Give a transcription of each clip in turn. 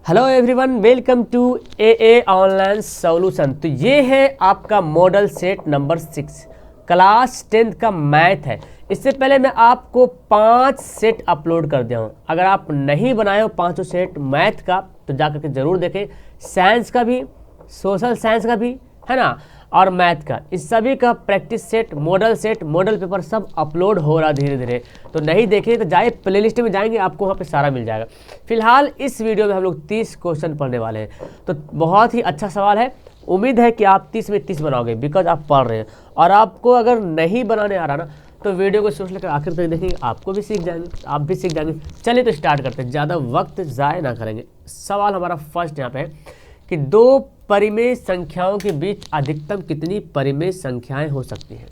Hello everyone, welcome to a online solution. तो ये है आपका model set number 6 class 10th का मैथ है। इससे पहले मैं आपको 5 सेट अपलोड कर दिया हूँ। अगर आप नहीं बनाए हो 5 सेट मैथ का तो जा करके ज़रूर देखें। साइंस का भी, सोशल साइंस का भी है ना, और मैथ का, इस सभी का प्रैक्टिस सेट, मॉडल पेपर सब अपलोड हो रहा धीरे धीरे। तो नहीं देखें तो जाए प्लेलिस्ट में जाएंगे, आपको वहाँ पे सारा मिल जाएगा। फिलहाल इस वीडियो में हम लोग 30 क्वेश्चन पढ़ने वाले हैं। तो बहुत ही अच्छा सवाल है, उम्मीद है कि आप 30 में 30 बनाओगे बिकॉज आप पढ़ रहे हैं। और आपको अगर नहीं बनाने आ रहा ना तो वीडियो को सोच लेकर आखिर तक देखेंगे, आपको भी सीख जाएंगे, आप भी सीख जाएंगे। चलिए तो स्टार्ट करते हैं, ज़्यादा वक्त ज़ाय ना करेंगे। सवाल हमारा फर्स्ट यहाँ पे है कि दो परिमेय संख्याओं के बीच अधिकतम कितनी परिमेय संख्याएं हो सकती हैं,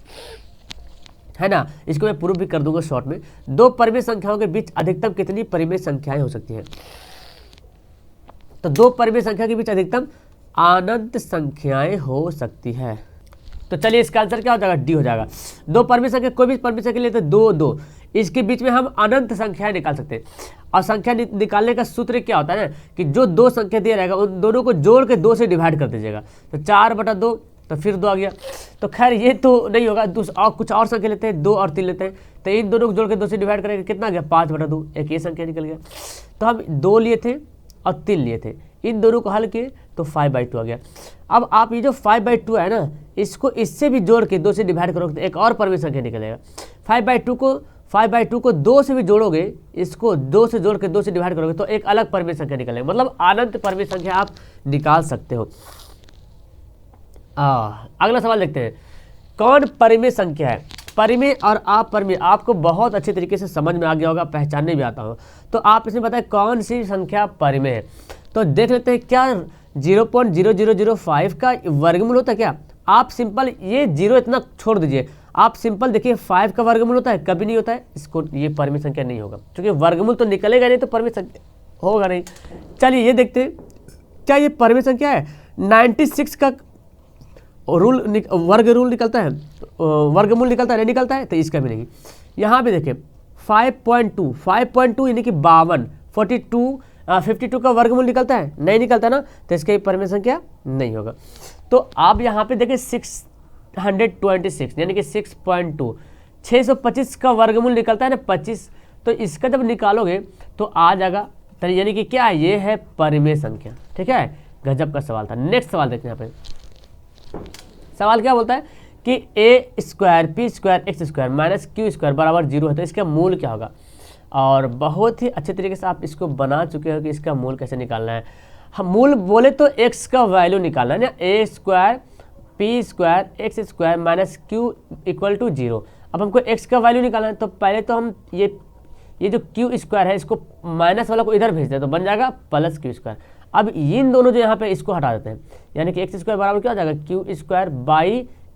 है ना। इसको मैं प्रूफ भी कर दूंगा शॉर्ट में। दो परिमेय संख्याओं के बीच अधिकतम कितनी परिमेय संख्याएं हो सकती हैं। तो दो परिमेय संख्या के बीच अधिकतम अनंत संख्याएं हो सकती है। तो चलिए इसका आंसर क्या हो जाएगा, डी हो जाएगा। दो परिमेय संख्या, कोई भी परिमेय संख्या लेते दो दो, इसके बीच में हम अनंत संख्याएं निकाल सकते हैं। और संख्या निकालने का सूत्र क्या होता है ना कि जो दो संख्या दिया रहेगा उन दोनों को जोड़ के 2 से डिवाइड कर दीजिएगा। तो 4/2, तो फिर 2 आ गया। तो खैर ये तो नहीं होगा, और कुछ और संख्या लेते हैं, 2 और 3 लेते हैं। तो इन दोनों को जोड़ के 2 से डिवाइड करेंगे, कितना आ गया 5/2, एक ये संख्या निकल गया। तो हम 2 लिए थे और 3 लिए थे, इन दोनों को हल किए तो 5/2 आ गया। अब आप ये जो 5/2 है ना, इसको इससे भी जोड़ के 2 से डिवाइड करोगे तो एक और परिमेय संख्या निकलेगा। 5/2 को 2 से भी जोड़ोगे, इसको 2 से जोड़ के 2 से डिवाइड करोगे तो एक अलग परिमेय संख्या निकलेगा। मतलब अनंत परिमेय संख्या आप निकाल सकते हो। अगला सवाल देखते हैं, कौन परिमेय संख्या है। परिमेय और अपरिमेय आपको बहुत अच्छे तरीके से समझ में आ गया होगा, पहचानने भी आता होगा। तो आप इसमें बताएं कौन सी संख्या परिमेय है। तो देख लेते हैं, क्या 0.0005 का वर्गमूल होता है क्या। आप सिंपल ये 0 इतना छोड़ दीजिए, आप सिंपल देखिए 5 का वर्गमूल होता है, कभी नहीं होता है। इसको ये परिमेय संख्या नहीं होगा, क्योंकि वर्गमूल तो निकलेगा नहीं तो परिमेय संख्या होगा नहीं। चलिए ये देखते हैं, क्या ये परिमेय संख्या है। 96 का वर्गमूल निकलता है, नहीं निकलता है, तो इसका भी नहीं। यहाँ पे देखिए 5.2 यानी कि 52, 52 का वर्गमूल निकलता है, नहीं निकलता ना, तो इसका परिमेय संख्या नहीं होगा। तो आप यहाँ पे देखिए 626 यानी कि 6.2, 625 का वर्गमूल निकलता है ना 25, तो इसका जब निकालोगे तो आ जाएगा, तो यानी कि क्या है, ये है परिमेय संख्या। ठीक है, गजब का सवाल था। नेक्स्ट सवाल देखते हैं। यहाँ पे सवाल क्या बोलता है कि a² p² x² minus q² बराबर 0 है, तो इसका मूल क्या होगा। और बहुत ही अच्छे तरीके से आप इसको बना चुके हो कि इसका मूल कैसे निकालना है। हम मूल बोले तो x का वैल्यू निकालना है ना, a² p² x² minus q = 0। अब हमको x का वैल्यू निकालना है, तो पहले तो हम ये जो q² है इसको माइनस वाला को इधर भेज दें तो बन जाएगा प्लस q²। अब इन दोनों जो यहाँ पे इसको हटा देते हैं, यानी कि x² बराबर क्या हो जाएगा q²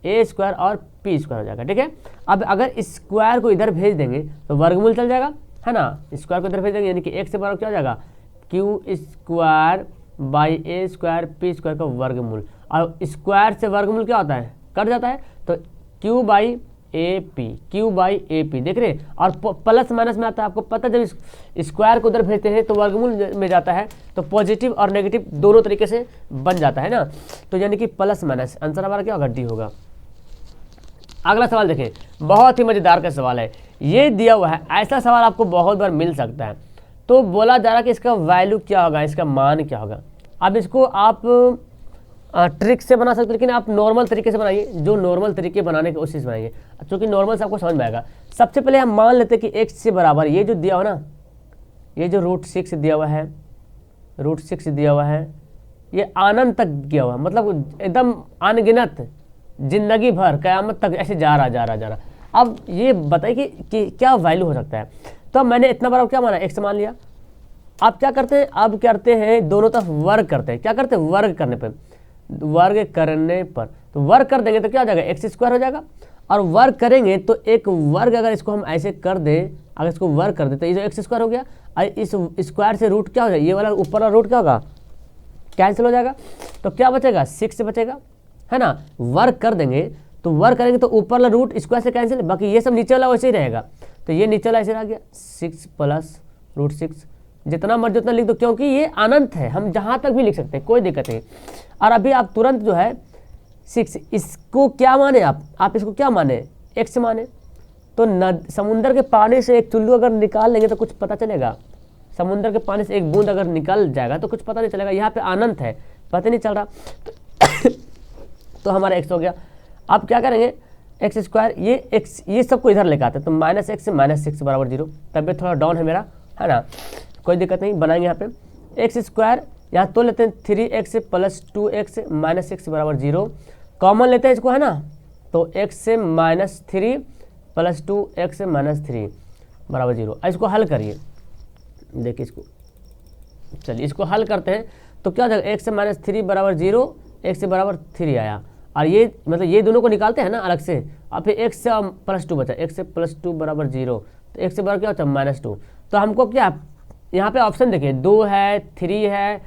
a² और p² हो जाएगा। ठीक है, अब अगर स्क्वायर को इधर भेज देंगे तो वर्गमूल चल जाएगा, है ना। स्क्वायर को इधर भेज देंगे यानी कि x से बराबर क्या हो जाएगा q² a² p² का वर्गमूल। और स्क्वायर से वर्गमूल क्या होता है, कट जाता है, तो q/AP देख रहे हैं। और प्लस माइनस में आता है, आपको पता है जब स्क्वायर को उधर भेजते हैं तो वर्गमूल में जाता है, तो पॉजिटिव और नेगेटिव दोनों तरीके से बन जाता है ना। तो यानी कि प्लस माइनस, आंसर हमारा क्या होगा, डी होगा। अगला सवाल देखें, बहुत ही मजेदार का सवाल है। ये दिया हुआ है, ऐसा सवाल आपको बहुत बार मिल सकता है। तो बोला जा रहा है कि इसका वैल्यू क्या होगा, इसका मान क्या होगा। अब इसको आप ट्रिक से बना सकते हैं, लेकिन आप नॉर्मल तरीके से बनाइए, जो नॉर्मल तरीके बनाने की कोशिश बनाइए, क्योंकि नॉर्मल से आपको समझ में आएगा। सबसे पहले हम मान लेते हैं कि x से बराबर ये जो दिया हुआ ना, ये जो √6 दिया हुआ है, √6 दिया हुआ है, ये अनंत तक दिया हुआ है, मतलब एकदम अनगिनत, जिंदगी भर क़यामत तक ऐसे जा रहा। अब ये बताइए कि क्या वैल्यू हो सकता है। तो मैंने इतना बड़ा क्या माना, x मान लिया। आप क्या करते हैं, अब करते हैं दोनों तरफ वर्ग करते हैं। क्या करते हैं, वर्ग करने पर, तो वर्ग कर देंगे तो क्या हो जाएगा, x² हो जाएगा। और वर्ग करेंगे तो एक वर्ग अगर इसको हम ऐसे कर दें, अगर इसको वर्ग कर दें तो ये जो x² हो गया, और इस स्क्वायर से रूट क्या हो जाएगा, ये वाला ऊपर वाला रूट क्या होगा, कैंसिल हो जाएगा। तो क्या बचेगा, 6 बचेगा, है ना। वर्ग कर देंगे तो वर्ग करेंगे तो ऊपर वाला रूट स्क्वायर से कैंसिल, बाकी ये सब नीचे वाला वैसे ही रहेगा। तो ये नीचे वाला ऐसे रह गया 6 + √6 जितना मर्जी उतना लिख दो, क्योंकि ये अनंत है, हम जहाँ तक भी लिख सकते हैं, कोई दिक्कत नहीं। और अभी आप तुरंत जो है 6, इसको क्या माने आप इसको क्या माने, x माने। तो समुंदर के पानी से एक चुल्लू अगर निकाल लेंगे तो कुछ पता चलेगा, समुंदर के पानी से एक बूंद अगर निकल जाएगा तो कुछ पता नहीं चलेगा, यहाँ पे अनंत है, पता नहीं चल रहा। तो हमारा x हो गया। अब क्या करेंगे, एक्स स्क्वायर, ये सबको इधर लेकर आते हैं, तो -x से -6 बराबर 0। तबियत थोड़ा डाउन है मेरा, है ना, कोई दिक्कत नहीं, बनाएंगे यहाँ पे एक्स स्क्वायर, यहाँ तो लेते हैं 3x + 2x -6 बराबर 0, कॉमन लेते हैं इसको, है ना, तो x से -3 + 2x -3 बराबर 0। इसको हल करिए, देखिए इसको, चलिए इसको हल करते हैं तो क्या हो जाएगा, x से -3 बराबर 0, x से बराबर 3 आया, और ये मतलब ये दोनों को निकालते हैं ना अलग से, और फिर x से +2 बचा, x से +2 बराबर 0, तो x से बराबर क्या होता है -2। तो हमको क्या, यहाँ पे ऑप्शन देखिए 2 है, 3 है,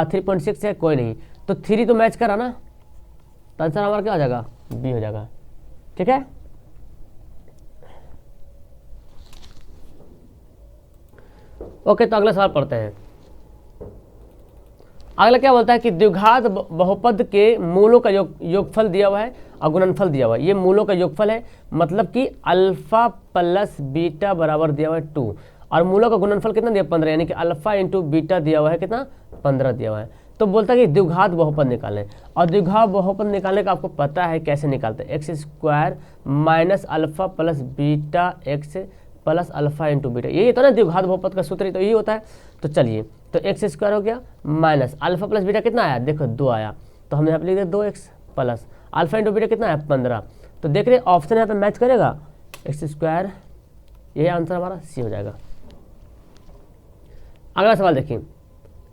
3.6 है, कोई नहीं, तो 3 तो मैच करा ना, तो आंसर हमारा क्या हो जाएगा, बी हो जाएगा। ठीक है, ओके, तो अगला सवाल पढ़ते हैं। अगला क्या बोलता है कि द्विघात बहुपद के मूलों का योगफल दिया हुआ है और गुणनफल दिया हुआ है। ये मूलों का योगफल है, मतलब कि अल्फा प्लस बीटा बराबर दिया हुआ है 2, और मूलों का गुणनफल कितना दिया 15, यानी कि अल्फा इंटू बीटा दिया हुआ है कितना 15 दिया हुआ है। तो बोलता है कि द्विघात बहुपद निकालें, और द्विघात बहुपद निकालने का आपको पता है कैसे निकालते हैं, x square minus alpha plus beta x plus alpha into beta, यही होता है ना द्विघात बहुपद का सूत्र, तो यही होता है। तो चलिए, तो एक्स स्क्वायर हो गया माइनस अल्फा प्लस बीटा कितना आया, देखो 2 आया, तो हमने यहाँ पे लिख दिया 2x plus alpha into beta कितना आया 15। तो देख रहे ऑप्शन यहाँ पे मैच करेगा, एक्स स्क्वायर, यही आंसर हमारा सी हो जाएगा। अगला सवाल देखिए,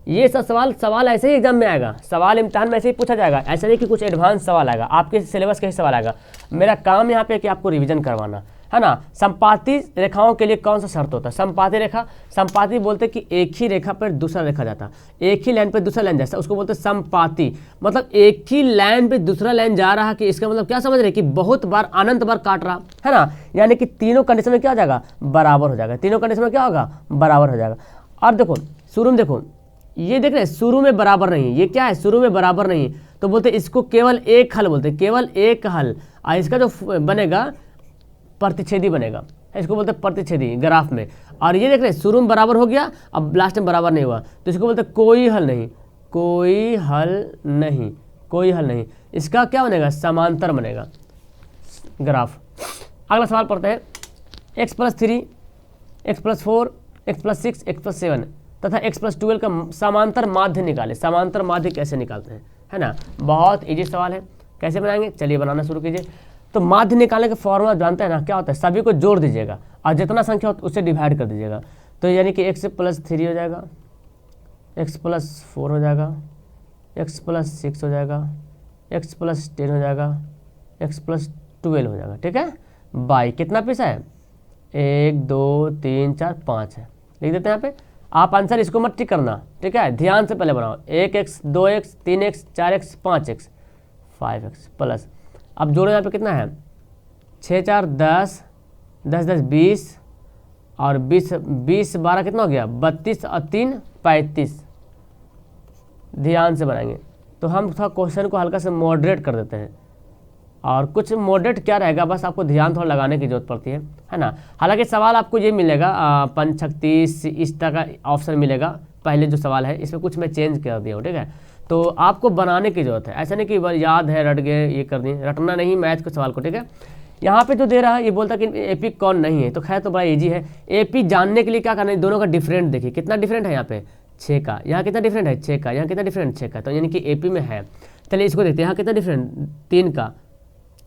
ये सब सवाल ऐसे ही एग्जाम में आएगा, सवाल इम्तिहान में ऐसे ही पूछा जाएगा, ऐसा नहीं कि कुछ एडवांस सवाल आएगा, आपके सिलेबस का ही सवाल आएगा। मेरा काम यहाँ पे कि आपको रिवीजन करवाना है ना। संपाती रेखाओं के लिए कौन सा शर्त होता है, संपाती रेखा, संपाती बोलते हैं कि एक ही रेखा पर दूसरा रेखा जाता, एक ही लाइन पे दूसरा लाइन जाता, उसको बोलते हैं संपाती। मतलब एक ही लाइन पे दूसरा लाइन जा रहा, कि इसका मतलब क्या समझ रहे कि बहुत बार अनंत बार काट रहा है ना, यानी कि तीनों कंडीशन में क्या हो जाएगा, बराबर हो जाएगा, तीनों कंडीशन में क्या होगा, बराबर हो जाएगा। और देखो शुरू में, देखो ये देख रहे हैं शुरू में बराबर नहीं, ये क्या है, शुरू में बराबर नहीं, तो बोलते इसको केवल एक हल बोलते हैं, केवल एक हल, और इसका जो बनेगा प्रतिच्छेदी बनेगा, इसको बोलते हैं प्रतिच्छेदी ग्राफ में। और ये देख रहे हैं शुरू में बराबर हो गया, अब लास्ट में बराबर नहीं हुआ, तो इसको बोलते हैं कोई हल नहीं, कोई हल नहीं, कोई हल नहीं, इसका क्या बनेगा, समांतर बनेगा ग्राफ। अगला सवाल पढ़ते हैं, x+3, x+4, x+6, x+7 तथा x+12 का समांतर माध्य निकाले। समांतर माध्य कैसे निकालते हैं, है ना, बहुत इजी सवाल है, कैसे बनाएंगे, चलिए बनाना शुरू कीजिए। तो माध्य निकालने का फॉर्मूला जानते हैं ना, क्या होता है, सभी को जोड़ दीजिएगा और जितना संख्या हो उससे डिवाइड कर दीजिएगा। तो यानी कि x+3 हो जाएगा, x+4 हो जाएगा, x+6 हो जाएगा, x+10 हो जाएगा, x+12 हो जाएगा। ठीक है, बाई कितना पीस है, 1 2 3 4 5 है, लिख देते हैं यहाँ पे। आप आंसर इसको मत टिक करना, ठीक है, ध्यान से पहले बनाओ, 1x 2x 3x 4x 5x 5x plus, अब जोड़ो यहाँ पे कितना है, 6 4 10 10 10 20 और 20 20 12 कितना हो गया, 32 और 3 35। ध्यान से बनाएंगे तो हम थोड़ा क्वेश्चन को हल्का से मॉडरेट कर देते हैं, और कुछ मॉडरेट क्या रहेगा, बस आपको ध्यान थोड़ा लगाने की जरूरत पड़ती है ना। हालांकि सवाल आपको ये मिलेगा 35 इस तरह का ऑप्शन मिलेगा, पहले जो सवाल है इसमें कुछ मैं चेंज कर दिया हूँ, ठीक है। तो आपको बनाने की जरूरत है, ऐसा नहीं कि बस याद है रट गए ये कर दिए, रटना नहीं मैथ के सवाल को, ठीक है। यहाँ पे जो दे रहा है ये बोलता है कि एपी कौन नहीं है, तो खैर तो बड़ा ईजी है। एपी जानने के लिए क्या करना है, दोनों का डिफरेंट देखिए कितना डिफरेंट है, यहाँ पे 6 का, यहाँ कितना डिफरेंट है 6 का, यहाँ कितना डिफरेंट 6 का, तो यानी कि एपी में है। चलिए इसको देखते हैं, यहाँ कितना डिफरेंट 3 का,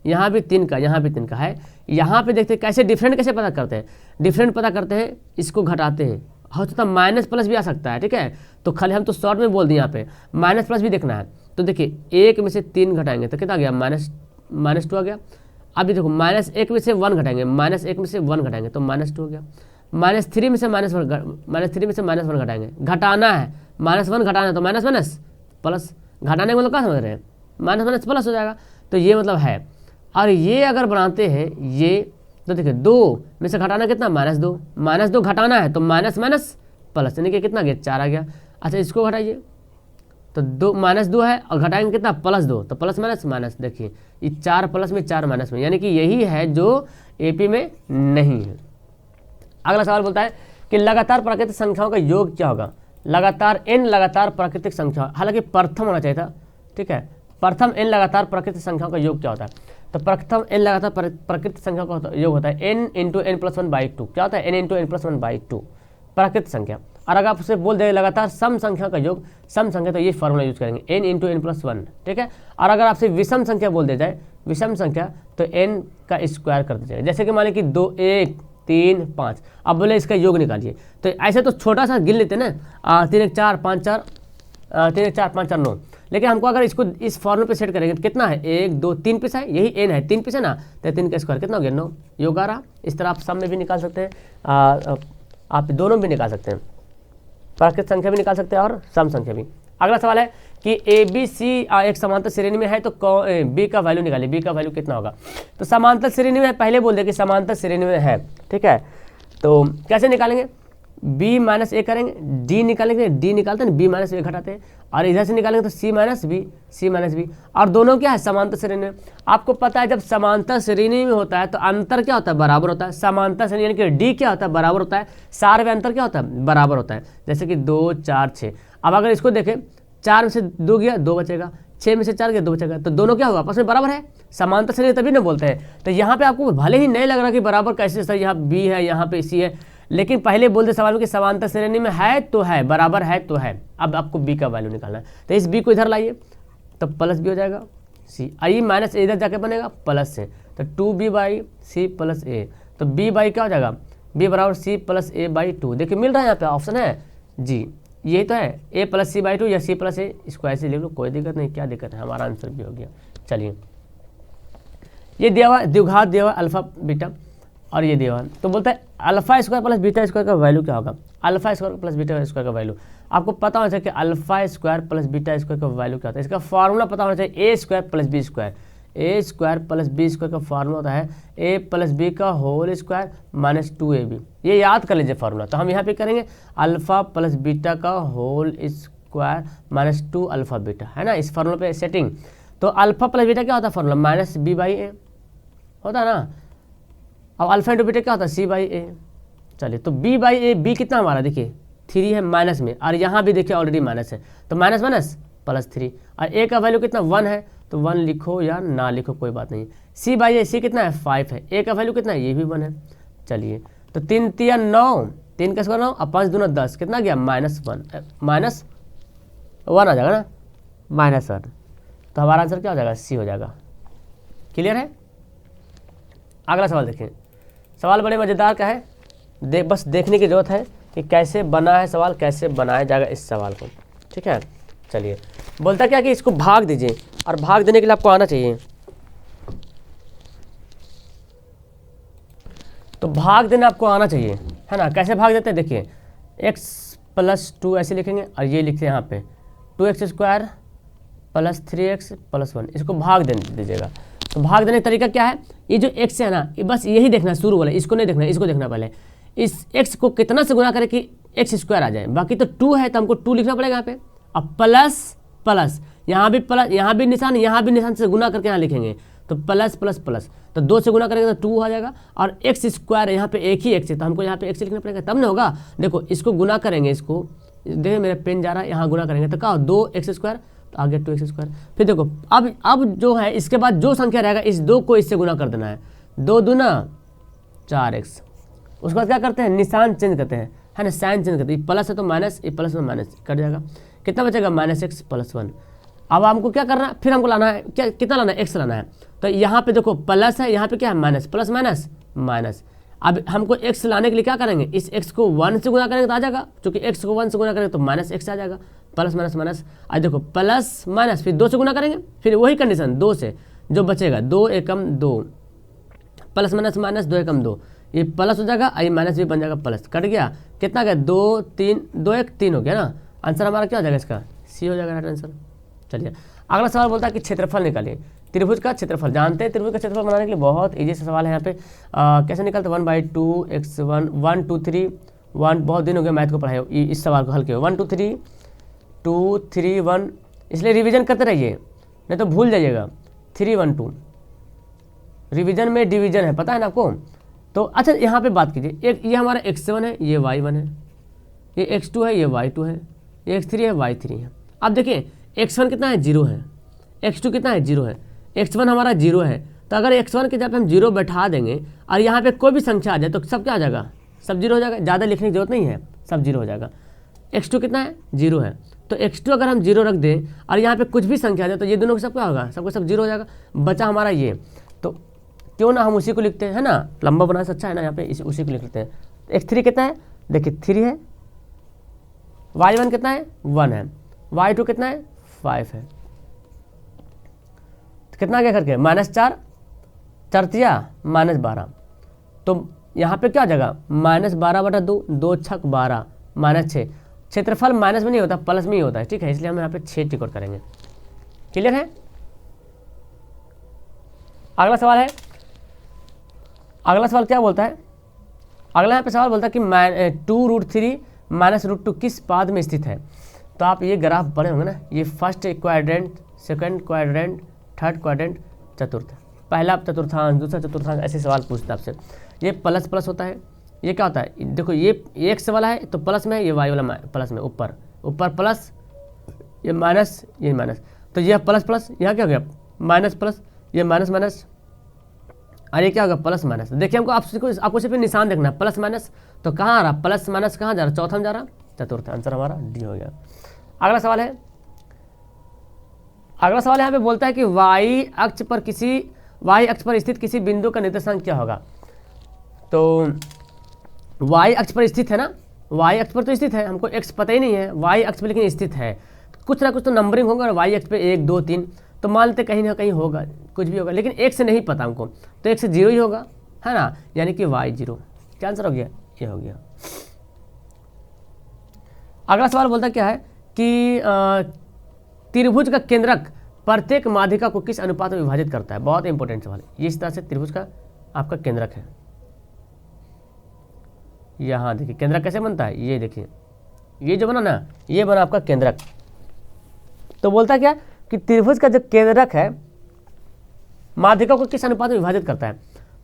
यहाँ भी 3 का, यहाँ भी 3 का है। यहाँ पे देखते हैं कैसे डिफरेंट कैसे पता करते हैं, डिफरेंट पता करते हैं, इसको घटाते हैं, हो सकता है माइनस प्लस भी आ सकता है, ठीक है। तो खाली हम तो शॉर्ट में बोल दिए, यहाँ पे माइनस प्लस भी देखना है। तो देखिए 1 में से 3 घटाएंगे तो कितना आ गया, -2 आ गया। अभी देखो -1 में से 1 घटाएंगे, -1 में से 1 घटाएंगे तो -2 हो गया। -3 में से -1 घटाएंगे, घटाना है, -1 घटाना है तो माइनस प्लस, घटाने का मतलब क्या समझ रहे हैं, माइनस प्लस हो जाएगा, तो ये मतलब है। और ये अगर बनाते हैं ये, तो देखिए 2 में से घटाना कितना, -2 घटाना है तो माइनस प्लस, यानी कि कितना गया 4 आ गया। अच्छा इसको घटाइए तो 2 -2 है और घटाएंगे कितना +2, तो प्लस माइनस माइनस, देखिए ये 4 प्लस में 4 माइनस में, यानी कि यही है जो एपी में नहीं है। अगला सवाल बोलता है कि लगातार प्राकृतिक संख्याओं का योग क्या होगा। लगातार n लगातार प्राकृतिक संख्या, हालांकि प्रथम होना चाहिए था, ठीक है, प्रथम n लगातार प्राकृतिक संख्याओं का योग क्या होता है। तो प्रथम n लगातार प्राकृतिक संख्या का योग होता है n × n+1/2। क्या होता है n × n+1/2 प्राकृतिक संख्या। और अगर आप उसे बोल दें लगातार सम संख्या का योग, सम संख्या, तो ये फॉर्मूला यूज करेंगे n × n+1, ठीक है। और अगर आपसे विषम संख्या बोल दिया जाए, विषम संख्या, तो n का स्क्वायर कर दीजिएगा। जैसे कि मान लीजिए कि 2 1 3 5, अब बोले इसका योग निकालिए, तो ऐसे तो छोटा सा गिन लेते ना, 3 1 4 5 4, 3 1 4 5 4 9, लेकिन हमको अगर इसको इस फॉर्मूले पे सेट करेंगे, कितना है 1 2 3 पीस है, यही n है, 3 पीस है ना, तो 3 का स्क्वायर कितना हो गया 9, योग आ रहा। इस तरह आप सम में भी निकाल सकते हैं, आप दोनों भी निकाल सकते हैं, प्राकृतिक संख्या भी निकाल सकते हैं और सम संख्या भी। अगला सवाल है कि ए बी सी एक समांतर श्रेणी में है, तो बी का वैल्यू निकालिए, बी का वैल्यू कितना होगा। तो समांतर श्रेणी में पहले बोल दे कि समांतर श्रेणी में है, ठीक है, तो कैसे निकालेंगे, b - a करेंगे, d निकालेंगे, d निकालते हैं, b - a घटाते हैं, और इधर से निकालेंगे तो c - b, और दोनों क्या है समांतर श्रेणी में। आपको पता है जब समांतर श्रेणी में होता है तो अंतर क्या होता है, बराबर होता है। समांतर श्रेणी यानी कि d क्या होता है, बराबर होता है, सार में अंतर क्या होता है, बराबर होता है। जैसे कि 2 4 6, अब अगर इसको देखें 4 में से 2 गया 2 बचेगा, 6 में से 4 गया 2 बचेगा, तो दोनों क्या होगा, आपस में बराबर है, समांतर श्रेणी तभी ना बोलते हैं। तो यहाँ पे आपको भले ही नहीं लग रहा कि बराबर कैसे, सर यहाँ b है यहाँ पे c है, लेकिन पहले बोलते सवाल में कि समांतर श्रेणी में है तो है, बराबर है तो है। अब आपको b का वैल्यू निकालना है, तो इस b को इधर लाइए तो प्लस b हो जाएगा, c आई माइनस इधर जाके बनेगा प्लस से, तो 2b/c + a, तो b/ क्या हो जाएगा, b = c + a/2। देखिए मिल रहा है यहाँ पे ऑप्शन है जी, यही तो है a + c/2 या c + a स्क्वायर से लिख लो, कोई दिक्कत नहीं, क्या दिक्कत है, हमारा आंसर भी हो गया। चलिए ये दिया हुआ द्विघात दिया हुआ अल्फा बीटा, और ये दिया हुआ, तो बोलता है alpha square plus beta square का वैल्यू क्या होगा। Alpha square plus beta square का वैल्यू आपको पता होना चाहिए कि alpha square plus beta square का वैल्यू क्या होता है। इसका फॉर्मूला पता होना चाहिए, a square plus B square, a square plus B square का फॉर्मूला होता है a + b का होल स्क्वायर माइनस 2ab। ये याद कर लीजिए फॉर्मूला। तो हम यहाँ पे करेंगे अल्फा प्लस बीटा का whole square minus 2 alpha beta, है ना, इस फॉर्मूला पे सेटिंग। तो अल्फा प्लस बीटा क्या होता है फॉर्मूला, -b/a होता है ना। अब अल्फा इंटू बीटा क्या होता है, c/a। चलिए तो b/a, b कितना हमारा देखिए 3 है माइनस में, और यहाँ भी देखिए ऑलरेडी माइनस है, तो माइनस माइनस +3, और a का वैल्यू कितना 1 है, तो 1 लिखो या ना लिखो कोई बात नहीं। c/a, c कितना है 5 है, a का वैल्यू कितना है, ये भी 1 है। चलिए तो 3 3 9, 3 का स्क्वायर 9 और 5 दूना 10, कितना गया -1 आ जाएगा ना, -1, तो हमारा आंसर क्या हो जाएगा, c हो जाएगा। क्लियर है। अगला सवाल देखिए, सवाल बड़े मज़ेदार का है, बस देखने की जरूरत है कि कैसे बना है सवाल, कैसे बनाया जाएगा इस सवाल को, ठीक है। चलिए बोलता क्या कि इसको भाग दीजिए, और भाग देने के लिए आपको आना चाहिए। तो भाग देना आपको आना चाहिए, है ना। कैसे भाग देते हैं देखिए, x + 2 ऐसे लिखेंगे, और ये लिखते हैं यहाँ पे 2x² + 3x + 1, इसको भाग दे दीजिएगा। तो भाग देने का तरीका क्या है, ये जो x है ना, ये बस यही देखना शुरू वाला, इसको नहीं देखना, इसको देखना पहले। इस x को कितना से गुना करें कि x² आ जाए, बाकी तो 2 है तो हमको 2 लिखना पड़ेगा यहाँ पे। अब प्लस प्लस, यहाँ भी प्लस, यहाँ भी निशान, यहाँ भी निशान से गुना करके यहाँ लिखेंगे, तो प्लस प्लस प्लस, तो 2 से गुना करेंगे तो 2 आ जाएगा, और x² यहाँ पे एक ही x है, तो हमको यहाँ पे x लिखना पड़ेगा तब ना होगा। देखो इसको गुना करेंगे, इसको देखिए मेरा पेन जा रहा है, यहाँ गुना करेंगे तो क्या हो 2x², तो आगे 2x²। फिर देखो अब जो है इसके बाद जो संख्या रहेगा, इस 2 को इससे गुना कर देना है, 2 दूना 4x। उसके बाद क्या करते हैं, निशान चेंज करते हैं, है ना, साइन चेंज करते हैं, प्लस है तो माइनस, ये प्लस में माइनस कट जाएगा, कितना बचेगा -x + 1। अब हमको क्या करना है, फिर हमको लाना है क्या, कितना लाना है, x लाना है। तो यहाँ पे देखो प्लस है, यहाँ पे क्या है माइनस, प्लस माइनस माइनस। अब हमको x लाने के लिए क्या करेंगे, इस x को 1 से गुना करेंगे तो आ जाएगा, क्योंकि x को 1 से गुना करेंगे तो -x आ जाएगा, प्लस माइनस माइनस। आज देखो प्लस माइनस, फिर 2 से गुना करेंगे, फिर वही कंडीशन 2 से जो बचेगा 2 एकम 2, प्लस माइनस माइनस 2 एकम 2, ये प्लस हो जाएगा, ये माइनस भी बन जाएगा, प्लस कट गया, कितना गया 2 3 2 1 3 हो गया ना। आंसर हमारा क्या हो जाएगा, इसका सी हो जाएगा राइट आंसर। चलिए अगला सवाल बोलता है कि क्षेत्रफल निकालिए, त्रिभुज का क्षेत्रफल। जानते हैं त्रिभुज का क्षेत्रफल बनाने के लिए बहुत ईजी सा सवाल है यहाँ पे, कैसे निकलते 1/2 x1 1 2 3 बहुत दिन हो गए मैथ को पढ़ाए, इस सवाल को हल किया। 1 2 3 2 3 1, इसलिए रिवीजन करते रहिए नहीं तो भूल जाइएगा। 3 1 2 रिवीजन में डिवीजन है, पता है ना आपको। तो अच्छा यहाँ पे बात कीजिए, एक ये हमारा x1 है, ये y1 है, ये x2 है, ये y2 है, ये x3 है, y3 है। अब देखिए x1 कितना है 0 है, x2 कितना है 0 है, x1 हमारा 0 है। तो अगर x1 की जगह पे हम 0 बैठा देंगे और यहाँ पे कोई भी संख्या आ जाए तो सब क्या आ जाएगा, सब 0 हो जाएगा, ज़्यादा लिखने की जरूरत नहीं है, सब 0 हो जाएगा। x2 कितना है 0 है, तो x2 अगर हम 0 रख दें और यहाँ पे कुछ भी संख्या आ जाए तो ये दोनों को सब क्या होगा, सबको सब 0 हो जाएगा। बचा हमारा ये, तो क्यों ना हम उसी को लिखते हैं, है ना, लंबा बनाना से अच्छा है ना, यहाँ पे उसी को लिख लेते हैं। x3 कितना है, देखिए 3 है, y1 कितना है 1 है, y2 कितना है 5 है, तो कितना आ गया करके -4 चरतिया -12, तो यहाँ पे क्या आ जाएगा -12/2, 2 छक 12 -6। क्षेत्रफल माइनस में नहीं होता, प्लस में ही होता है, ठीक है, इसलिए हम यहाँ पे 6 टिकट करेंगे। क्लियर है। अगला सवाल है, अगला सवाल क्या बोलता है, अगला यहाँ पे सवाल बोलता है कि 2√3 -√2 किस पाद में स्थित है। तो आप ये ग्राफ पढ़े होंगे ना, ये first quadrant, second quadrant, third quadrant, चतुर्थ, पहला चतुर्थांश, दूसरा चतुर्थांश, ऐसे सवाल पूछता है आपसे। ये प्लस प्लस होता है, ये क्या होता है, देखो ये एक्स वाला है तो प्लस में, ये वाई वाला प्लस में, ऊपर ऊपर प्लस, ये माइनस, ये माइनस, तो ये प्लस प्लस, यहाँ क्या हो गया माइनस प्लस, ये माइनस माइनस, और ये क्या होगा प्लस माइनस। देखिए हमको आपको सिर्फ निशान देखना है, प्लस माइनस, तो कहाँ आ रहा प्लस माइनस, कहाँ जा रहा, चौथा में जा रहा, चतुर्थ, आंसर हमारा डी हो गया। अगला सवाल है, अगला सवाल यहाँ पे बोलता है कि वाई अक्ष पर स्थित किसी बिंदु का निर्देशांक क्या होगा। तो वाई अक्ष पर स्थित है ना, वाई अक्ष पर तो स्थित है, हमको एक्स पता ही नहीं है, वाई अक्ष पर लेकिन स्थित है, कुछ ना कुछ तो नंबरिंग होगा, और वाई अक्ष पे 1 2 3, तो मान लेते कहीं ना कहीं होगा, कुछ भी होगा, लेकिन एक से नहीं पता हमको, तो एक से 0 ही होगा, है ना, यानी कि वाई 0। क्या आंसर हो गया, ये हो गया। अगला सवाल बोलता क्या है कि त्रिभुज का केंद्रक प्रत्येक माध्यिका को किस अनुपात में विभाजित करता है। बहुत इंपॉर्टेंट सवाल है। इस तरह से त्रिभुज का आपका केंद्रक है, यहाँ देखिए केंद्रक कैसे बनता है, ये देखिए, ये जो बना ना, ये बना आपका केंद्रक। तो बोलता क्या कि त्रिभुज का जो केंद्रक है माध्यिका को किस अनुपात में विभाजित करता है।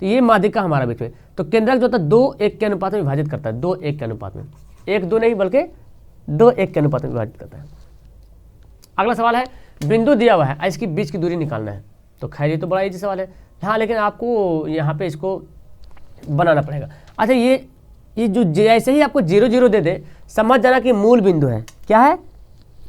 तो ये माध्यिका हमारा बीच में, तो केंद्रक जो होता है 2:1 के अनुपात में विभाजित करता है, 2:1 के अनुपात में, 1-2 नहीं बल्कि 2:1 के अनुपात में विभाजित करता है। अगला सवाल है, बिंदु दिया हुआ है, इसकी बीच की दूरी निकालना है। तो खैर ये तो बड़ा इजी सवाल है, हाँ, लेकिन आपको यहाँ पे इसको बनाना पड़ेगा। अच्छा ये जो जैसे ही आपको 0 0 दे दे, समझ जाना कि मूल बिंदु है। क्या है,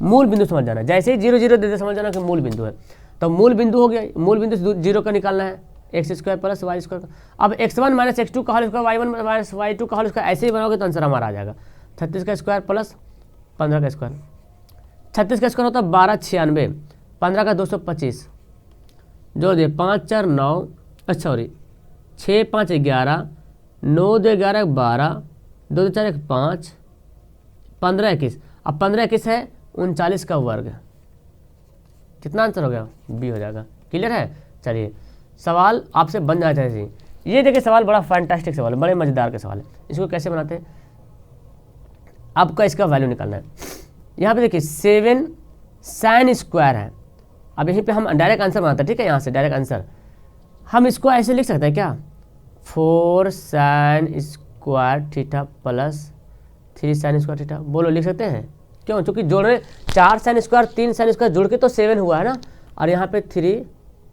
मूल बिंदु समझ जाना, जैसे ही 0 0 दे दे समझ जाना कि मूल बिंदु है। तो मूल बिंदु हो गया, मूल बिंदु से 0 का निकालना है, x² + y²। अब x1 - x2 का होल स्क्वायर, y1 - y2 का होल स्क्वायर, ऐसे ही बनाओगे तो आंसर हमारा आ जाएगा 36 का स्क्वायर प्लस 15 का स्क्वायर। 36 का स्क्वायर होता है 1296, 15 का 225, जो दे 5 4 9, सॉरी 6 5 11, 9 2 11 12, 2 2 4 1 5, 15 21। अब 15 21 है 39 का वर्ग, कितना आंसर हो गया, बी हो जाएगा। क्लियर है। चलिए सवाल आपसे बन जाना चाहिए। ये देखिए सवाल बड़ा फैंटास्टिक सवाल है, बड़े मज़ेदार के सवाल है। इसको कैसे बनाते हैं, आपका इसका वैल्यू निकालना है। यहाँ पे देखिए 7 sin स्क्वायर है। अब यहीं पे हम डायरेक्ट आंसर बनाते हैं, ठीक है, यहाँ से डायरेक्ट आंसर हम इसको ऐसे लिख सकते हैं क्या, 4 sin square theta plus 3 sin square theta, बोलो लिख सकते हैं। क्यों, क्योंकि जोड़ने 4 sin स्क्वायर 3 sin स्क्वायर जुड़ के तो 7 हुआ है ना, और यहाँ पे 3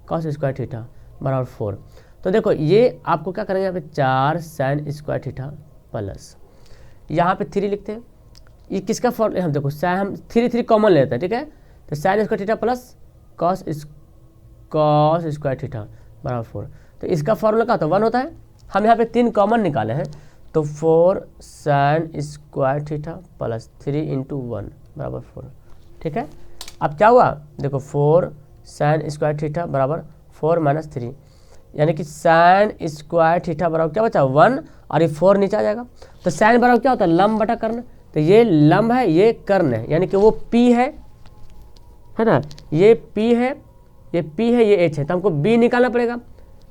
cos स्क्वायर थीटा बराबर 4। तो देखो ये आपको क्या करेंगे, यहाँ पे 4 sin स्क्वायर थीटा प्लस, यहाँ पे 3 लिखते हैं। ये किसका फॉर्मूला, हम देखो हम 3 कॉमन लेते हैं, ठीक है, तो sin square theta plus cos square theta बराबर 4। तो इसका फॉर्मूला क्या होता है, 1 होता है। हम यहाँ पे 3 कॉमन निकाले हैं, तो 4 sin स्क्वायर थीटा प्लस 3 × 1 बराबर 4, ठीक है। अब क्या हुआ, देखो 4 sin स्क्वायर थीटा बराबर 4 - 3, यानी कि sin स्क्वायर थीटा बराबर क्या बचा 1, और ये 4 नीचे आ जाएगा। तो sin बराबर क्या होता है, लंब बटा कर्ण। तो ये लंब है, ये कर्ण है, यानी कि वो P है ना, ये P है, ये P है, ये H है, तो हमको B निकालना पड़ेगा।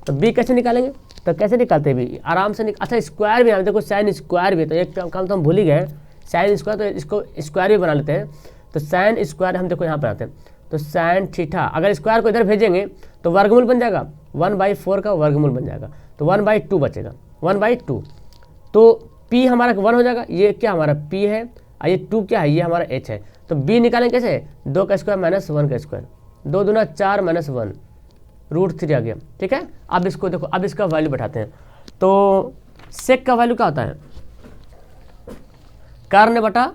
तो B कैसे निकालेंगे, तो कैसे निकालते हैं भी, आराम से अच्छा स्क्वायर भी आना, देखो साइन स्क्वायर भी, तो एक काम तो हम भूल ही गए, साइन स्क्वायर, तो इसको स्क्वायर भी बना लेते हैं। तो साइन स्क्वायर हम देखो यहाँ पर आते हैं, तो साइन थीटा, अगर स्क्वायर को इधर भेजेंगे तो वर्गमूल बन जाएगा, 1/4 का वर्गमूल बन जाएगा, तो 1/2 बचेगा, 1/2। तो p हमारा 1 हो जाएगा, ये क्या हमारा p है, और ये 2 क्या है, ये हमारा h है। तो b निकालेंगे कैसे, 2 का स्क्वायर माइनस 1 का स्क्वायर, 2 दूना 4 माइनस 1 √3 आ गया, ठीक है। अब इसको देखो, अब इसका वैल्यू बैठाते हैं, तो सेक का वैल्यू क्या होता है, कर्ण बटा,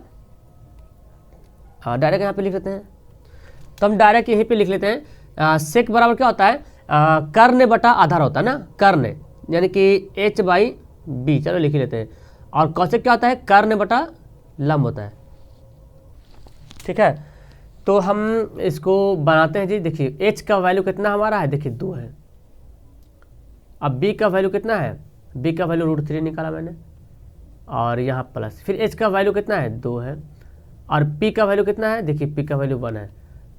हाँ डायरेक्ट यहाँ पे लिख लेते हैं, तो हम डायरेक्ट यहीं पे लिख लेते हैं, सेक बराबर क्या होता है, कर्ण बटा आधार होता है ना, कर्ण यानी कि h/b, चलो लिख ही लेते हैं। और कौशिक क्या होता है, कर्ण बटा लंब होता है, ठीक है। तो हम इसको बनाते हैं जी, देखिए h का वैल्यू कितना हमारा है, देखिए 2 है। अब b का वैल्यू कितना है, b का वैल्यू √3 निकाला मैंने, और यहाँ प्लस, फिर h का वैल्यू कितना है, 2 है, और p का वैल्यू कितना है, देखिए p का वैल्यू 1 है।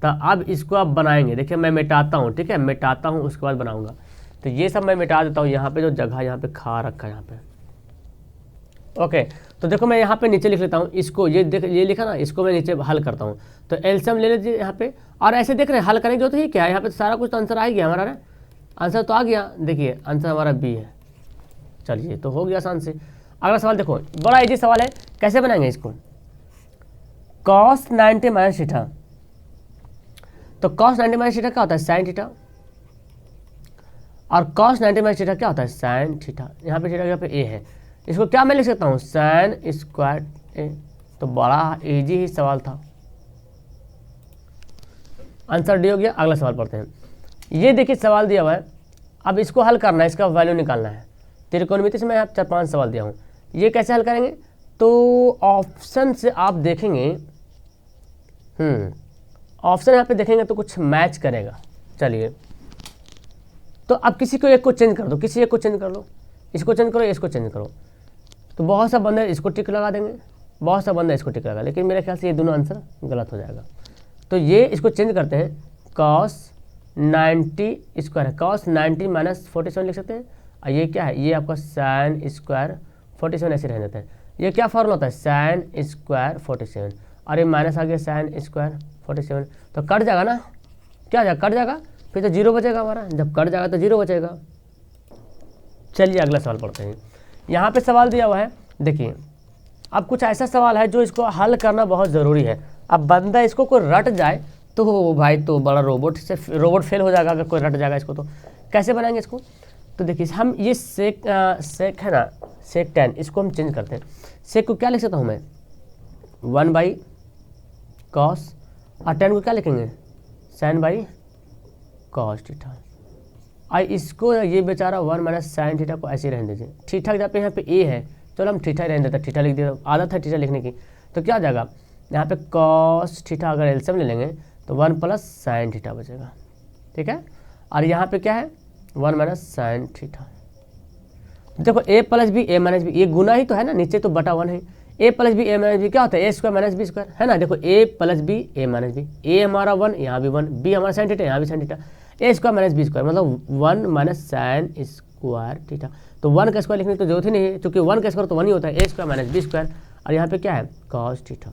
तो अब इसको आप बनाएंगे, देखिए मैं मिटाता हूँ, ठीक है, मिटाता हूँ उसके बाद बनाऊंगा। तो ये सब मैं मिटा देता हूँ, यहाँ पे जो जगह यहाँ पे खा रखा है यहाँ पे, ओके। तो देखो मैं यहाँ पे नीचे लिख लेता हूँ इसको, ये देख, ये लिखा ना, इसको मैं नीचे हल करता हूँ। तो एलसीएम ले लीजिए यहाँ पे, और ऐसे देख रहे हैं हल करेंगे तो ये क्या है, यहाँ पे सारा कुछ तो आंसर आ गया हमारा, आंसर तो आ गया, देखिए आंसर हमारा बी है। चलिए तो हो गया आसान से। अगला सवाल देखो, बड़ा इजी सवाल है, कैसे बनाएंगे इसको, cos 90 माइनस थीटा, तो cos 90 माइनस थीटा क्या होता है, साइन थीटा, और cos 90 माइनस थीटा क्या होता है, साइन थीटा। यहाँ पे थीटा यहाँ पे ए है, इसको क्या मैं लिख सकता हूँ, साइन स्क्वायर ए। तो बड़ा इजी ही सवाल था, आंसर डी हो गया। अगला सवाल पढ़ते हैं, ये देखिए सवाल दिया हुआ है, अब इसको हल करना है, इसका वैल्यू निकालना है। त्रिकोणमिति से मैं यहाँ 4-5 सवाल दिया हूँ, ये कैसे हल करेंगे, तो ऑप्शन से आप देखेंगे, ऑप्शन यहाँ पे देखेंगे तो कुछ मैच करेगा। चलिए तो अब किसी को एक को चेंज कर दो, किसी एक को चेंज कर लो, इसको चेंज करो, इसको चेंज करो, तो बहुत सा बंदे इसको टिक लगा देंगे, बहुत सा बंदा इसको टिक लगा, लेकिन मेरे ख्याल से ये दोनों आंसर गलत हो जाएगा। तो ये इसको चेंज करते हैं, cos 90 स्क्वायर है, cos 90 माइनस 47 लिख सकते हैं, और ये क्या है, ये आपका साइन स्क्वायर 47 ऐसे रहने देते हैं। ये क्या फॉर्मूला होता है, साइन स्क्वायर 47, और ये माइनस आ गया साइन स्क्वायर 47, तो कट जाएगा ना, क्या जाएगा, कट जाएगा, फिर तो 0 बचेगा हमारा, जब कट जाएगा तो 0 बचेगा। चलिए अगला सवाल पढ़ते हैं, यहाँ पे सवाल दिया हुआ है, देखिए अब कुछ ऐसा सवाल है जो इसको हल करना बहुत ज़रूरी है। अब बंदा इसको कोई रट जाए तो भाई तो बड़ा रोबोट फेल हो जाएगा, अगर कोई रट जाएगा इसको। तो कैसे बनाएंगे इसको, तो देखिए हम ये सेक है ना, सेक tan, इसको हम चेंज करते हैं। सेक को क्या लिख सकता हूँ मैं, 1/cos, और tan को क्या लिखेंगे, sin/cos थीटा। आई इसको ये बेचारा 1 माइनस साइन थीटा को ऐसे रहने दीजिए, थीटा जहाँ पे यहाँ पे ए है, चलो हम थीटा ही रहने देते, थीटा लिख दिया, आदत है थीटा लिखने की। तो क्या हो जाएगा, यहाँ पे cos थीटा अगर एलसीएम ले लेंगे तो 1 प्लस साइन थीटा बचेगा, ठीक है। और यहाँ पे क्या है, 1 माइनस साइन थीटा। देखो a plus B A minus B, ये गुना ही तो है ना, नीचे तो बटा 1 है, a plus B A minus B क्या होता है, A square minus B square, है ना। देखो a plus B A minus B, A हमारा 1, यहाँ भी 1, बी हमारा साइन थीटा, यहाँ भी साइन थीटा, ए स्क्वायर माइनस बी स्क्वायर मतलब 1 माइनस साइन स्क्वायर थीटा। तो 1 का स्क्वायर लिखने की तो जरूरत ही नहीं है, क्योंकि 1 का स्क्वायर तो 1 ही होता है, A square minus B square, और यहाँ पे क्या है, cos theta.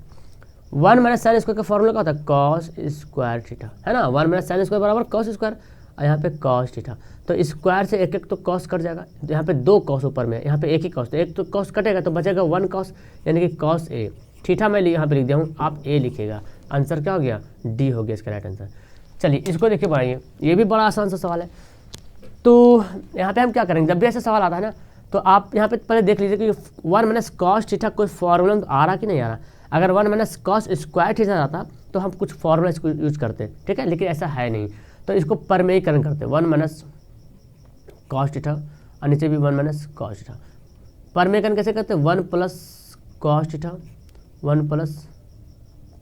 1 minus sine square का फॉर्मूला क्या होता है, cos स्क्वायर थीटा, है ना। 1 माइनस साइन स्क्वायर बराबर cos स्क्वायर, और यहाँ पे cos थीटा। तो स्क्वायर से एक तो cos कट जाएगा, यहाँ पे 2 cos ऊपर में, यहाँ पे एक ही cos, तो एक तो cos कटेगा तो बचेगा 1 cos, यानी कि cos a। थीटा मैं यहाँ पे लिख दिया हूँ, आप a लिखिएगा, आंसर क्या हो गया, डी हो गया इसका राइट आंसर। चलिए इसको देखिए बढ़ाइए, ये भी बड़ा आसान सा सवाल है। तो यहाँ पे हम क्या करेंगे, जब भी ऐसा सवाल आता है ना, तो आप यहाँ पे पहले देख लीजिए कि 1 माइनस cos थीटा कोई फॉर्मूला आ रहा कि नहीं आ रहा। अगर 1 माइनस cos स्क्वायर थीटा आता तो हम कुछ फॉर्मूला इसको यूज करते, ठीक है, लेकिन ऐसा है नहीं, तो इसको परमेयीकरण करते, 1 माइनस cos थीटा, और नीचे भी 1 माइनस cos थीटा। परमेयीकरण कैसे करते, 1 plus cos theta, 1 plus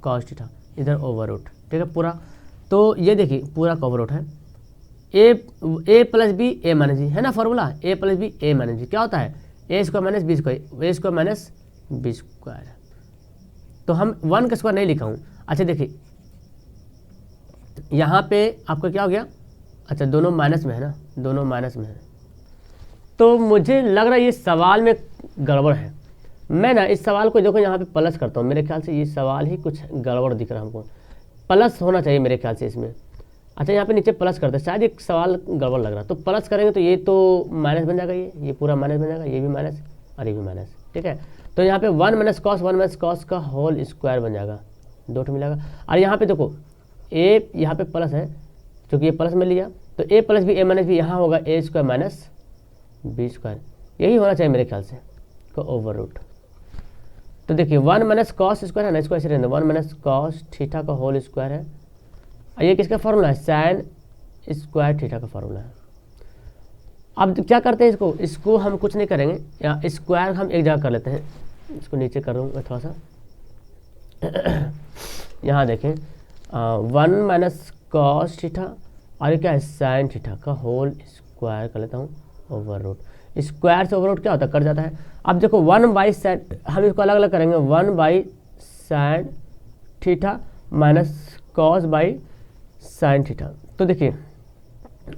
cos theta, इधर ओवर रूट, ठीक है पूरा। तो ये देखिए पूरा का ओवर रूट है, ए plus B A minus B, है ना formula, A plus B A minus B क्या होता है, A square minus B square, A square minus B square. तो हम 1 का स्क्वायर नहीं लिखा हूँ। अच्छा देखिए यहाँ पे आपका क्या हो गया, अच्छा दोनों माइनस में है ना, दोनों माइनस में है, तो मुझे लग रहा है ये सवाल में गड़बड़ है। मैं ना इस सवाल को देखो यहाँ पे प्लस करता हूँ, मेरे ख्याल से ये सवाल ही कुछ गड़बड़ दिख रहा है हमको, प्लस होना चाहिए मेरे ख्याल से इसमें। अच्छा यहाँ पे नीचे प्लस करते हैं, शायद एक सवाल गड़बड़ लग रहा है, तो प्लस करेंगे तो ये तो माइनस बन जाएगा, ये पूरा माइनस बन जाएगा, ये भी माइनस और ये भी माइनस, ठीक है। तो यहाँ पे 1 माइनस कॉस का होल स्क्वायर बन जाएगा, 2 मिलेगा। और यहाँ पे देखो ए यहाँ पे प्लस है, क्योंकि ये प्लस में लिया तो ए plus B A minus B यहाँ होगा ए स्क्वायर माइनस बी स्क्वायर, यही होना चाहिए मेरे ख्याल से को ओवर रूट। तो देखिए 1 माइनस कॉस स्क्वायर है ना, इसको ऐसे रहने दो, 1 माइनस कॉस थीटा का होल स्क्वायर है, और ये किसका फॉर्मूला है, साइन स्क्वायर थीटा का फॉर्मूला है। अब क्या करते हैं इसको हम कुछ नहीं करेंगे, या स्क्वायर हम एक जगह कर लेते हैं, इसको नीचे कर दूँगा थोड़ा सा यहाँ देखें 1 माइनस कॉस थीटा और ये क्या है साइन थीटा का होल स्क्वायर कर लेता हूँ ओवर रूट। स्क्वायर से ओवर रूट क्या होता है, कट जाता है। अब देखो 1 बाई साइन, हम इसको अलग अलग करेंगे, 1 by sine theta minus cos by sine theta. तो देखिए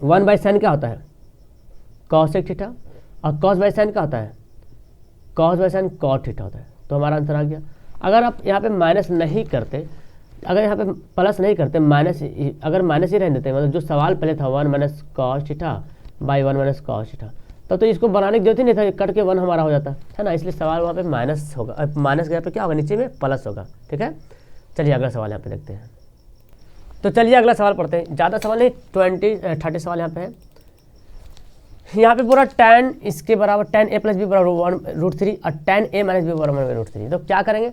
1 बाई साइन क्या होता है, कॉसेक थीटा, और कॉस बाई साइन क्या होता है, cos by sine cot theta होता है। तो हमारा आंसर आ गया। अगर आप यहाँ पे माइनस नहीं करते, अगर यहाँ पे प्लस नहीं करते, माइनस, अगर माइनस ही रहने देते, मतलब जो सवाल पहले था 1 minus cos theta by 1 minus cos theta, तो इसको बनाने की जरूरत ही नहीं था, कट के 1 हमारा हो जाता है ना, इसलिए सवाल वहाँ पे माइनस होगा, माइनस गया तो क्या होगा, नीचे में प्लस होगा, ठीक है। चलिए अगला सवाल यहाँ पे देखते हैं। तो चलिए अगला सवाल पढ़ते हैं, ज़्यादा सवाल नहीं, 30 सवाल यहाँ पे है। यहाँ पे पूरा tan इसके बराबर tan a प्लस बी बराबर 1√3 और tan a माइनस बी बराबर √3। तो क्या करेंगे,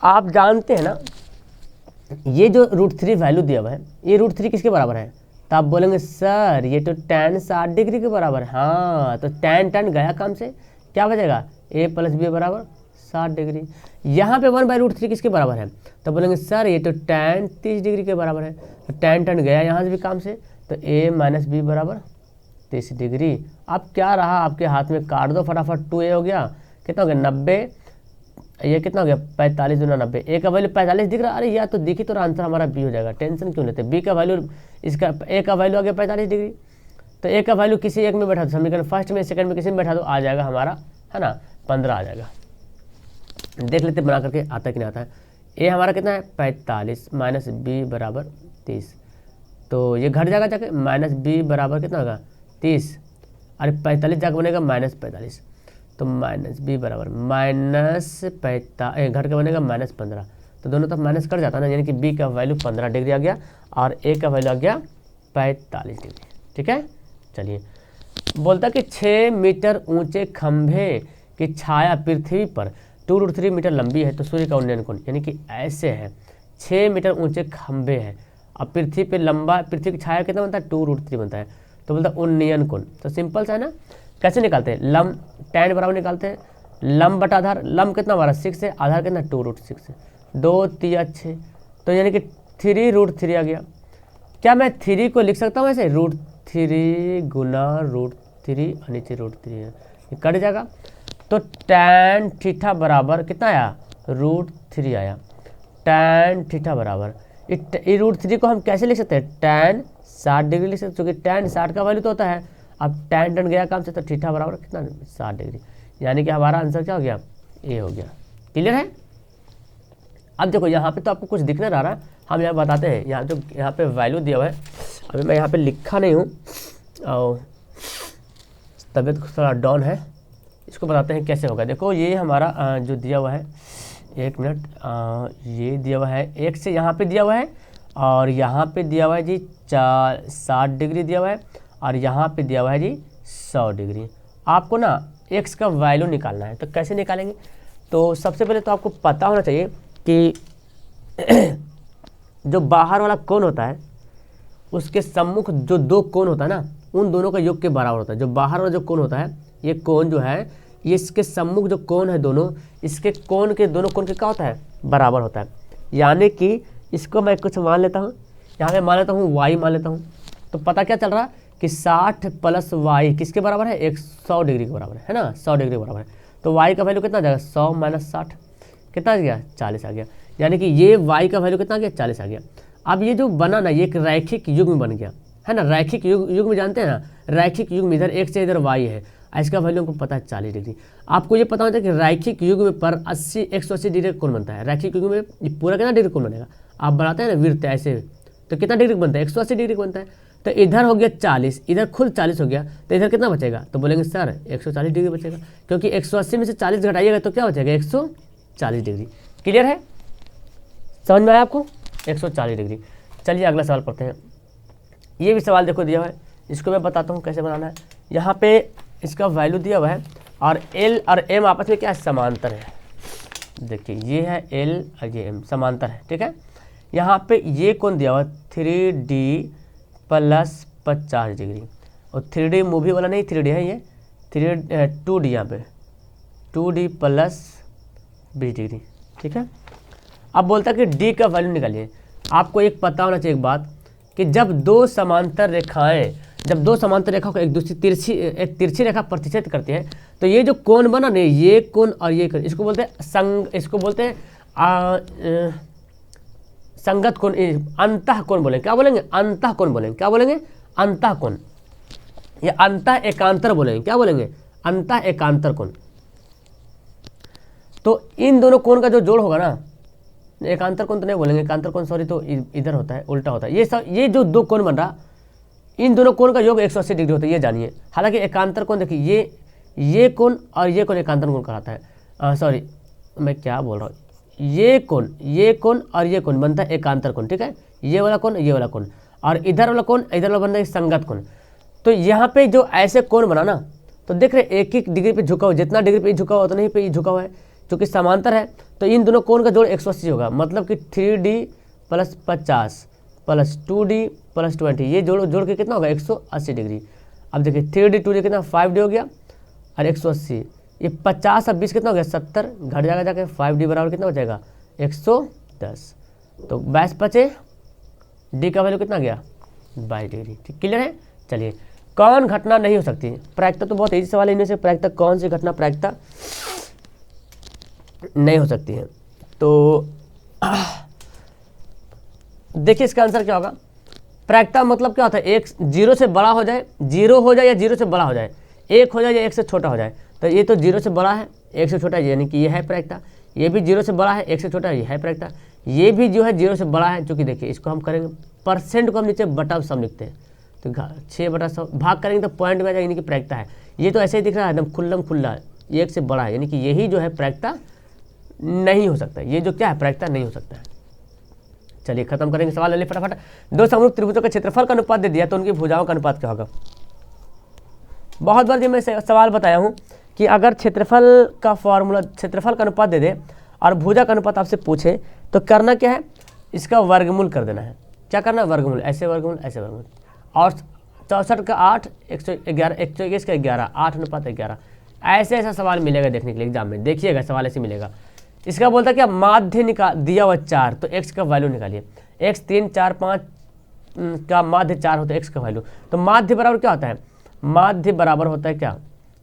आप जानते हैं ना ये जो √3 वैल्यू दिया हुआ है, ये √3 किसके बराबर है, तो आप बोलेंगे सर ये तो tan 60 डिग्री के बराबर है। हाँ, तो tan गया काम से, क्या बचेगा, a प्लस बी बराबर 60 डिग्री। यहाँ पे 1/√3 किसके बराबर है, तो बोलेंगे सर ये तो tan 30 डिग्री के बराबर है। तो tan गया यहाँ से भी काम से, तो a माइनस बी बराबर 30 डिग्री। अब क्या रहा आपके हाथ में, काट दो फटाफट, 2a हो गया, कितना हो गया 90, ये कितना हो गया 45 दूना 90, a का वैल्यू 45 दिख रहा, अरे यार तो दिखी तो आंसर हमारा b हो जाएगा, टेंशन क्यों लेते, b का वैल्यू, इसका a का वैल्यू आ गया 45 डिग्री, तो a का वैल्यू किसी एक में बैठा दो, समीकरण फर्स्ट में सेकंड में किसी में बैठा दो, आ जाएगा हमारा, है ना 15 आ जाएगा। देख लेते बना करके आता कि नहीं आता है। a हमारा कितना है 45 माइनस बी बराबर 30, तो ये घट जाएगा जाके, माइनस बी बराबर कितना होगा 30, अरे 45 जाकर बनेगा -45, तो माइनस बी बराबर -45, घट के बनेगा -15, तो दोनों तरफ माइनस कर जाता है ना, यानी कि बी का वैल्यू 15 डिग्री आ गया और ए का वैल्यू आ गया 45 डिग्री, ठीक है। चलिए बोलता कि 6 मीटर ऊंचे खंभे की छाया पृथ्वी पर 2√3 मीटर लंबी है, तो सूर्य का उन्नयन कोण, यानी कि ऐसे है 6 मीटर ऊंचे खंभे हैं, अब पृथ्वी पे लंबा, पृथ्वी की छाया कितना बनता है 2√3 बनता है, तो बोलता है उन्नयन कोण। तो सिंपल सा है ना, कैसे निकालते हैं, लम tan बराबर निकालते हैं, लम बटा आधार, लम कितना हमारा 6 है, आधार कितना 2√6 है, 2 3 6, तो यानी कि 3√3 आ गया। क्या मैं 3 को लिख सकता हूँ ऐसे, √3 गुना √3 और नीचे √3 है, ये कट जाएगा, तो tan थीटा बराबर कितना आया √3 आया, tan थीटा बराबर, ये √3 को हम कैसे लिख सकते हैं, tan 60 डिग्री लिख सकते, क्योंकि tan 60 का वैल्यू तो होता है, अब tan गया काम से, तो थीटा बराबर कितना 60 डिग्री, यानी कि हमारा आंसर क्या हो गया, ए हो गया। क्लियर है। अब देखो यहाँ पे तो आपको कुछ दिख नहीं रहा है, हम यहाँ बताते हैं, यहाँ जो यहाँ पे वैल्यू दिया हुआ है, अभी मैं यहाँ पे लिखा नहीं हूँ और तबीयत थोड़ा डाउन है, इसको बताते हैं कैसे होगा। देखो ये हमारा जो दिया हुआ है, 1 मिनट, ये दिया हुआ है 1 से यहाँ पे दिया हुआ है, और यहाँ पे दिया हुआ है जी 60 डिग्री दिया हुआ है, और यहाँ पे दिया हुआ है जी 100 डिग्री। आपको ना x का वैल्यू निकालना है, तो कैसे निकालेंगे, तो सबसे पहले तो आपको पता होना चाहिए कि जो बाहर वाला कोण होता है उसके सम्मुख जो 2 कोण होता है ना, उन दोनों का योग के बराबर होता है। जो बाहर वाला जो कोण होता है, ये कोण जो है, ये इसके सम्मुख जो कोण है दोनों, इसके कोण के दोनों कोण के क्या होता है, बराबर होता है। यानी कि इसको मैं कुछ मान लेता हूँ, यहाँ पे मान लेता हूँ y मान लेता हूँ, तो पता क्या चल रहा है कि 60 प्लस y किसके बराबर है, 100 डिग्री के बराबर है ना, 100 डिग्री के बराबर है, तो y का वैल्यू कितना आ जाएगा, 100 माइनस 60 कितना आ गया, 40 आ गया, यानी कि ये y का वैल्यू कितना आ गया, 40 आ गया। अब ये जो बना ना, ये एक रैखिक युग्म बन गया है ना, रैखिक युग्म जानते हैं ना, रैखिक युग्म, इधर x से इधर y है, इसका वैल्यू हमको पता है 40 डिग्री। आपको ये पता होता है कि रैखिक युग्म पर 180 डिग्री का कोण बनता है। रैखिक युग्म में ये पूरा कितना डिग्री कोण बनेगा, आप बनाते हैं ना वृत्त ऐसे, तो कितना डिग्री बनता है, 180 डिग्री बनता है। तो इधर हो गया 40, इधर खुद 40 हो गया, तो इधर कितना बचेगा, तो बोलेंगे सर 140 डिग्री बचेगा, क्योंकि 180 में से 40 घटाइएगा तो क्या बचेगा, 140 डिग्री। क्लियर है, समझ में आया आपको, 140 डिग्री। चलिए अगला सवाल पढ़ते हैं। ये भी सवाल देखो दिया हुआ है, इसको मैं बताता हूँ कैसे बनाना है। यहाँ पे इसका वैल्यू दिया हुआ है और L और M आपस में क्या है, समांतर है। देखिए ये है L और ये M समांतर है, ठीक है। यहाँ पे ये कोण दिया हुआ 3D प्लस 50 डिग्री, और 3D मूवी वाला नहीं, 3D है ये, 2D यहाँ पे 2D प्लस 20 डिग्री, ठीक है। अब बोलता है कि D का वैल्यू निकालिए। आपको एक पता होना चाहिए एक बात, कि जब दो समांतर रेखाएं, जब दो समांतर रेखा को एक दूसरी एक तिरछी रेखा प्रतिच्छेद करती है, तो ये जो कोण बना ना, ये कोण और ये कोण, इसको बोलते हैं इसको बोलते हैं संगत कोण, अंतः कोण बोलेंगे। क्या बोलेंगे, अंतः कोण बोलेंगे। क्या बोलेंगे, अंतः कोण, या अंतः एकांतर बोलेंगे। क्या बोलेंगे, अंतः एकांतर कोण। तो इन दोनों कोण का जो जोड़ होगा ना, एकांतर कोण तो नहीं बोलेंगे, एकांतर कोण सॉरी, तो इधर होता है, उल्टा होता है। ये जो दो कोण बन रहा, इन दोनों कोण का योग 180 डिग्री होता है, ये जानिए। हालांकि एकांतर कोण देखिए, ये कोण और ये कोण एकांतर कोण कहलाता है। सॉरी मैं क्या बोल रहा हूँ, ये कोण और ये कोण बनता है एकांतर कोण, ठीक है। ये वाला कोण, ये वाला कोण, और इधर वाला कोण, इधर वाला बनता है संगत कोण। तो यहाँ पे जो ऐसे कोण बना ना, तो देख रहे एक एक डिग्री पे झुका हुआ, जितना डिग्री पे झुका हुआ उतना ही पे झुका हुआ है, क्योंकि समांतर है। तो इन दोनों कोण का जोड़ 180 होगा, मतलब कि 3D plus 50 plus 2D plus 20, ये जोड़ के कितना होगा, 180 डिग्री। अब देखिए 3D 2D कितना, 5D हो गया, और 180, ये 50 और 20 कितना हो गया, 70, घट जाएगा जाके, 5D बराबर कितना हो जाएगा, 110। तो 22 बचे, D का वैल्यू कितना गया, 22 डिग्री। ठीक, क्लियर है। चलिए, कौन घटना नहीं हो सकती, प्रायिकता तो बहुत ईजी सवाल है, इनमें से प्रायिकता कौन सी घटना प्रायिकता नहीं हो सकती है। तो देखिए इसका आंसर क्या होगा। प्रायिकता मतलब क्या होता है, एक 0 से बड़ा हो जाए, 0 हो जाए या 0 से बड़ा हो जाए, 1 हो जाए या 1 से छोटा हो जाए। तो ये तो 0 से बड़ा है, 1 से छोटा है, यानी कि ये है प्रायिकता। ये भी 0 से बड़ा है, 1 से छोटा है, ये है प्रायिकता। ये भी जो है 0 से बड़ा है, क्योंकि देखिए इसको हम करेंगे, परसेंट को हम नीचे बटा सम लिखते हैं, तो 6/100 भाग करेंगे तो पॉइंट में आ जाएगा, यानी कि प्रायिकता है। ये तो ऐसे ही दिख रहा है एकदम खुल्लम खुल्ला, 1 से बड़ा है, यानी कि यही जो है प्रायिकता नहीं हो सकता। ये जो क्या है, प्रायिकता नहीं हो सकता है। चलिए खत्म करेंगे सवाल, ले फटाफट। दो समरूप त्रिभुजों का क्षेत्रफल का अनुपात दे दिया, तो उनकी भुजाओं का अनुपात क्या होगा। बहुत बार जो मैं सवाल बताया हूँ कि अगर क्षेत्रफल का फॉर्मूला, क्षेत्रफल का अनुपात दे दे और भुजा का अनुपात आपसे पूछे, तो करना क्या है, इसका वर्गमूल कर देना है। क्या करना है, वर्गमूल, ऐसे वर्गमूल, ऐसे वर्गमूल। और 64 का 8, 111, 121 का 11, 8:11। ऐसे ऐसा सवाल मिलेगा देखने के लिए एग्जाम में, देखिएगा सवाल ऐसे मिलेगा। इसका बोलता है क्या, माध्य निकाल दिया हुआ 4, तो x का वैल्यू निकालिए। x 3, 4, 5 का माध्य 4 होता है, x का वैल्यू। तो माध्य बराबर क्या होता है, माध्य बराबर होता है क्या,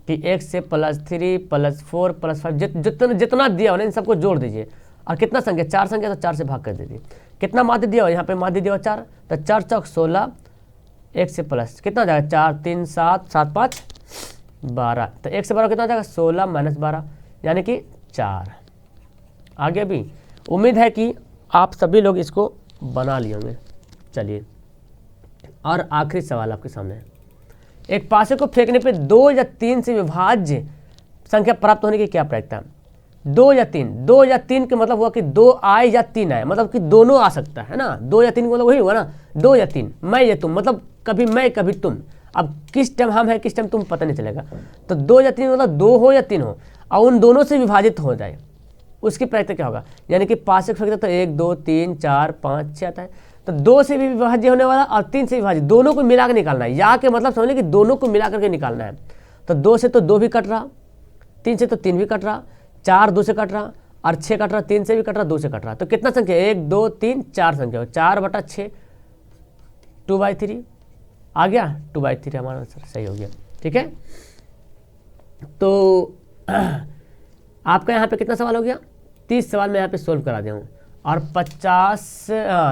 कि x से +3 +4 +5 जितना दिया हो ना, इन सबको जोड़ दीजिए। और कितना संख्या, 4 संख्या, तो 4 से भाग कर दीजिए। कितना माध्य दिया हो, यहाँ पे माध्य दिया हो 4, तो 4 चौक 16, 1 से प्लस कितना हो जाएगा, 4 3 7 7 5 12, तो 1 से 12 कितना हो जाएगा, 16 - 12, यानी कि 4। आगे भी उम्मीद है कि आप सभी लोग इसको बना लिए होंगे। चलिए, और आखिरी सवाल आपके सामने है। एक पासे को फेंकने पे 2 या 3 से विभाज्य संख्या प्राप्त होने की क्या प्रायिकता। 2 या 3 के मतलब हुआ कि 2 आए या 3 आए, मतलब कि दोनों आ सकता है ना। 2 या 3 का मतलब वही हुआ ना, 2 या 3, मैं या तुम, मतलब कभी मैं कभी तुम। अब किस टाइम हम है किस टाइम तुम पता नहीं चलेगा। तो 2 या 3 मतलब 2 हो या 3 हो, और उन दोनों से विभाजित हो जाए, उसकी प्रायिकता क्या होगा। यानी कि 5 से फेंकते तो 1 2 3 4 5 6 आता है। तो 2 से भी विभाज्य होने वाला और 3 से विभाजित, दोनों को मिला के निकालना है। या के मतलब समझ लें कि दोनों को मिला करके निकालना है। तो 2 से तो 2 भी कट रहा, 3 से तो 3 भी कट रहा, 4 2 से कट रहा, और 6 कट रहा, 3 से भी कट रहा, 2 से कट रहा। तो कितना संख्या, 1 2 3 4 संख्या हो, 4/6, 2/3 आ गया। 2/3 हमारा आंसर सही हो गया। ठीक है, तो आपका यहाँ पे कितना सवाल हो गया, 30 सवाल मैं यहाँ पे सोल्व करा दिया हूँ। और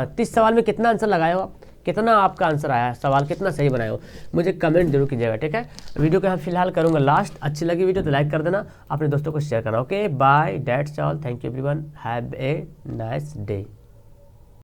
30 सवाल में कितना आंसर लगाए हो आप, कितना आपका आंसर आया, सवाल कितना सही बनाए हो, मुझे कमेंट जरूर कीजिएगा, ठीक है। वीडियो को हम फिलहाल करूँगा लास्ट। अच्छी लगी वीडियो तो लाइक कर देना, अपने दोस्तों को शेयर करना। Okay bye, that's all, thank you everyone, have a nice day.